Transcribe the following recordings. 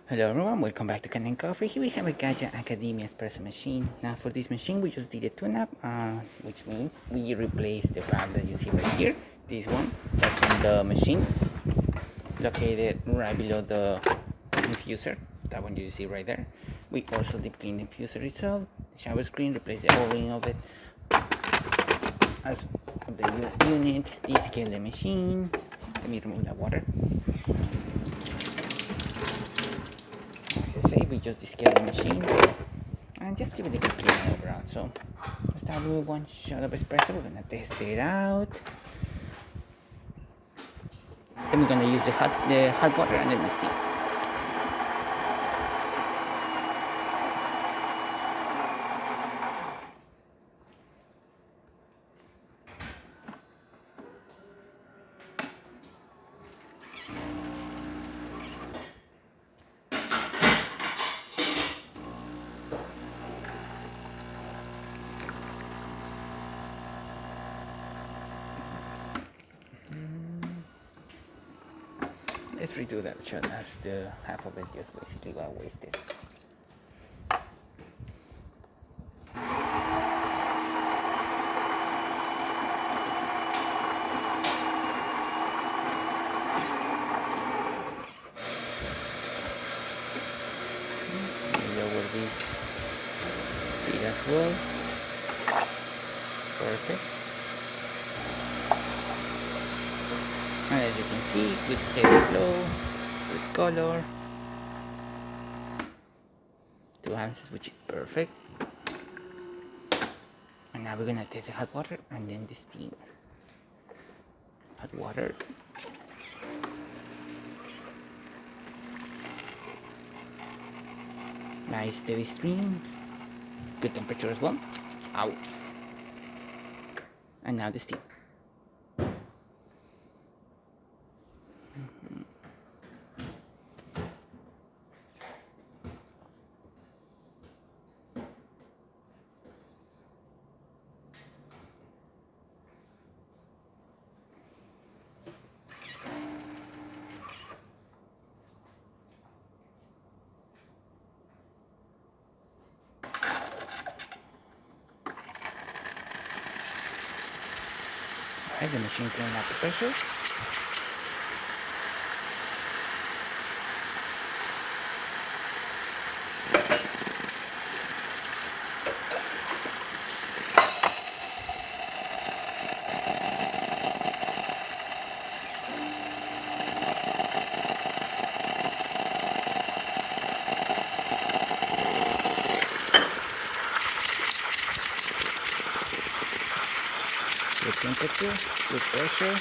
Hello everyone, welcome back to Kanen Coffee. Here we have a Gaggia Academia Espresso machine. Now for this machine we just did a tune-up, which means we replaced the valve that you see right here. This one, that's from the machine, located right below the infuser. That one you see right there. We also deep cleaned the infuser itself, the shower screen, replaced the O-ring of it, as of the unit, descaled the machine. Let me remove that water. Say we just descale the machine and just give it a good clean overall. So let's start with one shot of espresso. We're gonna test it out. Then we're gonna use the hot water and then the steam. Let's redo that shot as the half of it just basically got wasted. Lower this speed as well. Perfect. And as you can see, with steady flow, with color, 2 ounces, which is perfect. And now we're gonna test the hot water and then the steam. Hot water. Nice steady stream. Good temperature as well. Ow. And now the steam. Alright, the machine turned up the pressure. Good temperature, good pressure.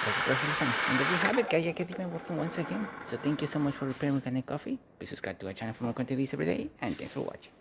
That's perfectly fine. And there you have it, Gaggia Academia working once again. So thank you so much for repairing Kanen Coffee. Please subscribe to our channel for more content every day. And thanks for watching.